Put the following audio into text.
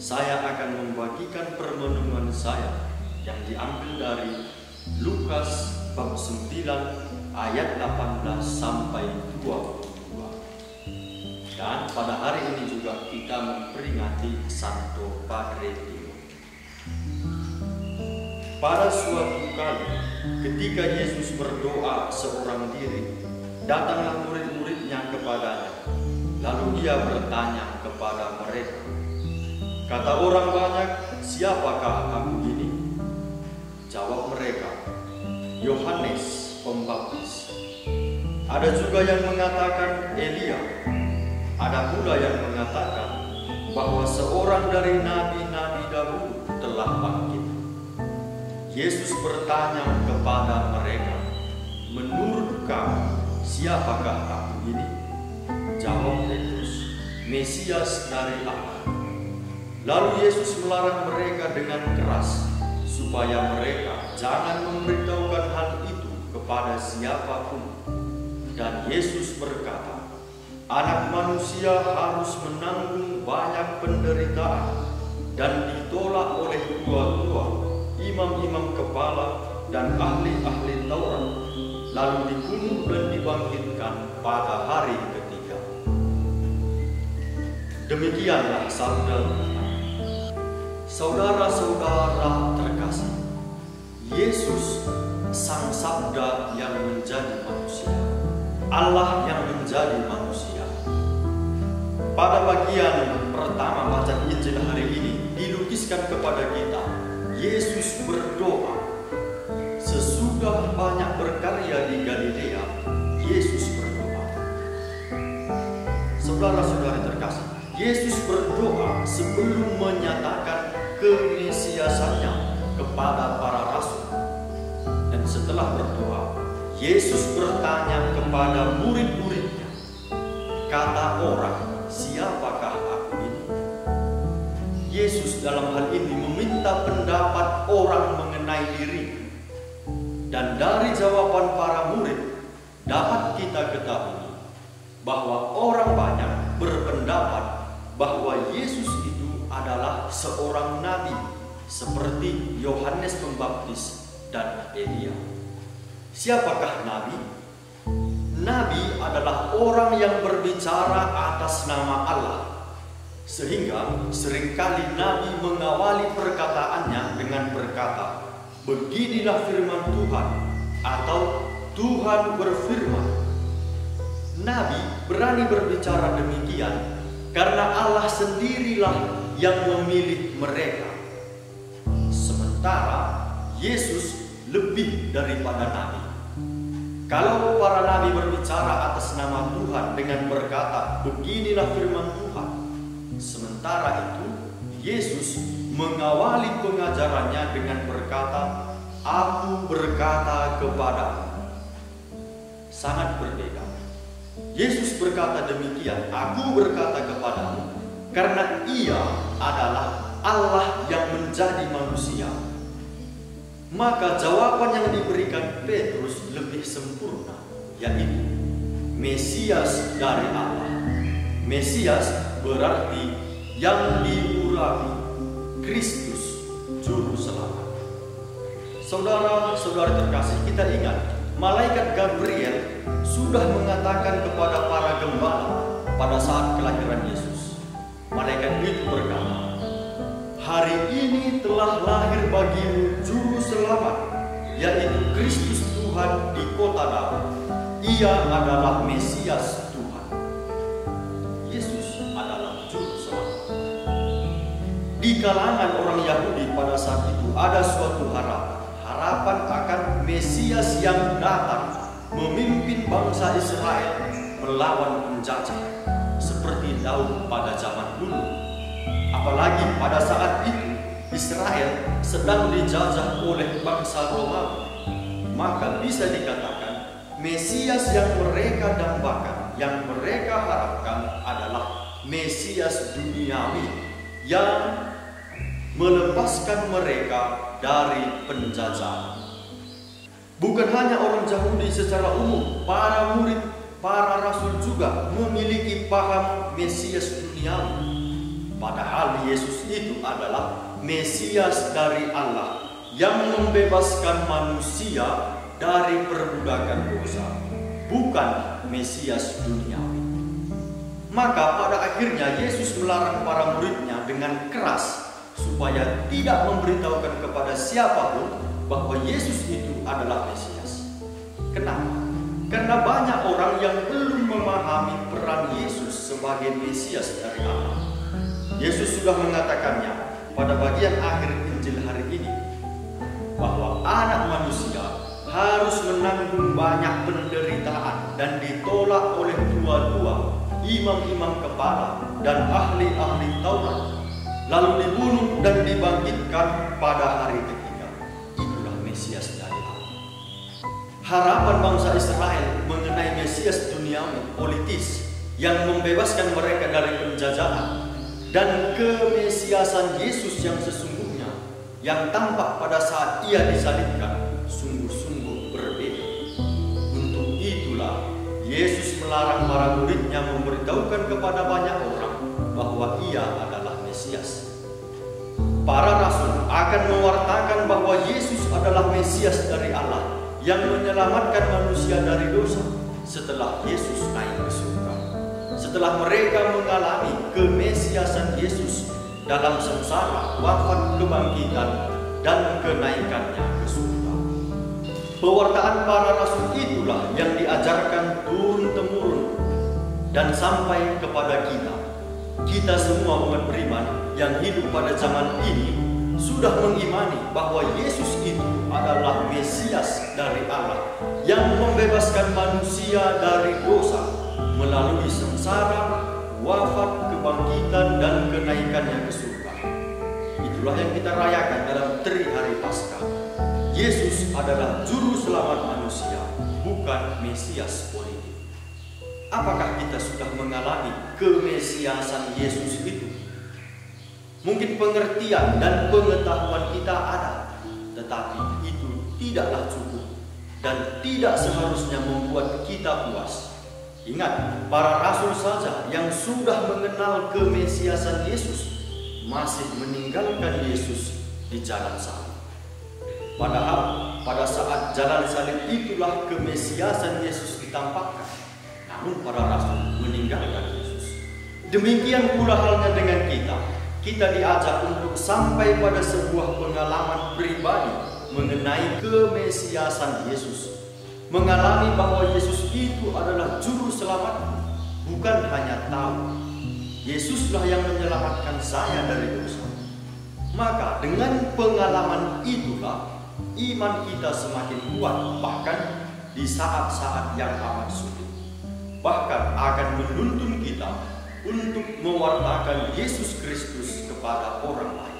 saya akan membagikan permenungan saya yang diambil dari Lukas bab 9 ayat 18 sampai 22. Dan pada hari ini juga kita memperingati Santo Padre Pio. Pada suatu kali ketika Yesus berdoa seorang diri, datanglah murid-muridnya kepadanya. Lalu dia bertanya kepada mereka, kata orang banyak, siapakah aku ini? Jawab mereka, Yohanes Pembaptis. Ada juga yang mengatakan Elia. Ada pula yang mengatakan bahwa seorang dari nabi-nabi dahulu telah bangkit. Yesus bertanya kepada mereka, menurut kamu, siapakah aku ini? Jawab Petrus, Mesias dari Allah. Lalu Yesus melarang mereka dengan keras, supaya mereka jangan memberitahukan hal itu kepada siapapun. Dan Yesus berkata, Anak manusia harus menanggung banyak penderitaan dan ditolak oleh tua-tua, imam-imam kepala, dan ahli-ahli Taurat, lalu dibunuh dan dibangkitkan pada hari ketiga. Demikianlah sabda Tuhan. Saudara-saudara terkasih, Yesus Sang Sabda yang menjadi manusia, Allah yang menjadi manusia. Pada bagian pertama bacaan Injil hari ini dilukiskan kepada kita Yesus berdoa. Sesudah banyak berkarya di Galilea, Yesus berdoa. Saudara-saudari terkasih, Yesus berdoa sebelum menyatakan kemesiasannya kepada para rasul. Dan setelah berdoa, Yesus bertanya kepada murid-muridnya, kata orang, siapakah aku ini? Yesus dalam hal ini meminta pendapat orang mengenai dirinya. Dan dari jawaban para murid, dapat kita ketahui bahwa orang banyak berpendapat bahwa Yesus itu adalah seorang nabi seperti Yohanes Pembaptis dan Elia. Siapakah nabi? Nabi adalah orang yang berbicara atas nama Allah, sehingga seringkali nabi mengawali perkataannya dengan berkata, beginilah firman Tuhan, atau Tuhan berfirman. Nabi berani berbicara demikian karena Allah sendirilah yang memilih mereka. Sementara Yesus lebih daripada nabi. Kalau para nabi berbicara atas nama Tuhan dengan berkata, beginilah firman Tuhan, sementara itu Yesus mengawali pengajarannya dengan berkata, aku berkata kepadamu. Sangat berbeda. Yesus berkata demikian, aku berkata kepadamu, karena ia adalah Allah yang menjadi manusia. Maka jawaban yang diberikan Petrus lebih sempurna, yaitu Mesias dari Allah. Mesias berarti yang diurapi, Kristus Juru Selamat. Saudara-saudari terkasih, kita ingat malaikat Gabriel sudah mengatakan kepada para gembala pada saat kelahiran Yesus. Malaikat itu berkata, hari ini telah lahir bagimu Juru Selamat, yaitu Kristus Tuhan di kota Daud. Ia adalah Mesias Tuhan. Yesus adalah Juru Selamat. Di kalangan orang Yahudi pada saat itu ada suatu harapan akan Mesias yang datang memimpin bangsa Israel melawan penjajah seperti Daud pada zaman dulu. Apalagi pada saat itu Israel sedang dijajah oleh bangsa Romawi. Maka bisa dikatakan Mesias yang mereka dambakan, yang mereka harapkan adalah Mesias duniawi yang melepaskan mereka dari penjajahan. Bukan hanya orang Yahudi secara umum, para murid, para rasul juga memiliki paham Mesias duniawi. Padahal Yesus itu adalah Mesias dari Allah yang membebaskan manusia dari perbudakan dosa, bukan Mesias duniawi. Maka pada akhirnya Yesus melarang para muridnya dengan keras supaya tidak memberitahukan kepada siapapun bahwa Yesus itu adalah Mesias. Kenapa? Karena banyak orang yang belum memahami peran Yesus sebagai Mesias dari Allah. Yesus sudah mengatakannya pada bagian akhir Injil hari ini, bahwa anak manusia harus menanggung banyak penderitaan dan ditolak oleh dua-dua imam-imam kepala dan ahli-ahli Taurat, lalu dibunuh dan dibangkitkan pada hari ketiga. Itulah Mesias dari Allah. Harapan bangsa Israel mengenai Mesias duniawi politis yang membebaskan mereka dari penjajahan dan kemesiasan Yesus yang sesungguhnya yang tampak pada saat ia disalibkan sungguh-sungguh berbeda. Untuk itulah Yesus melarang para muridnya memberitahukan kepada banyak orang bahwa ia adalah Mesias. Para rasul akan mewartakan bahwa Yesus adalah Mesias dari Allah yang menyelamatkan manusia dari dosa setelah Yesus naik ke surga. Setelah mereka mengalami kemesiasan Yesus dalam sengsara, wafat, kebangkitan, dan kenaikannya ke surga. Pewartaan para rasul itulah yang diajarkan turun-temurun dan sampai kepada kita. Kita semua umat beriman yang hidup pada zaman ini sudah mengimani bahwa Yesus itu adalah Mesias dari Allah yang membebaskan manusia dari dosa melalui sengsara, wafat, kebangkitan, dan kenaikannya ke surga. Itulah yang kita rayakan dalam Tri Hari Paskah. Yesus adalah juru selamat manusia, bukan Mesias politik. Apakah kita sudah mengalami kemesiasan Yesus itu? Mungkin pengertian dan pengetahuan kita ada, tetapi itu tidaklah cukup dan tidak seharusnya membuat kita puas. Ingat, para rasul saja yang sudah mengenal kemesiasan Yesus masih meninggalkan Yesus di jalan salib. Padahal pada saat jalan salib itulah kemesiasan Yesus ditampakkan. Namun para rasul meninggalkan Yesus. Demikian pula halnya dengan kita. Kita diajak untuk sampai pada sebuah pengalaman pribadi mengenai kemesiasan Yesus. Mengalami bahwa Yesus itu adalah juru selamat, bukan hanya tahu. Yesuslah yang menyelamatkan saya dari dosa. Maka dengan pengalaman itulah iman kita semakin kuat, bahkan di saat-saat yang amat sulit. Bahkan akan menuntun kita untuk mewartakan Yesus Kristus kepada orang lain.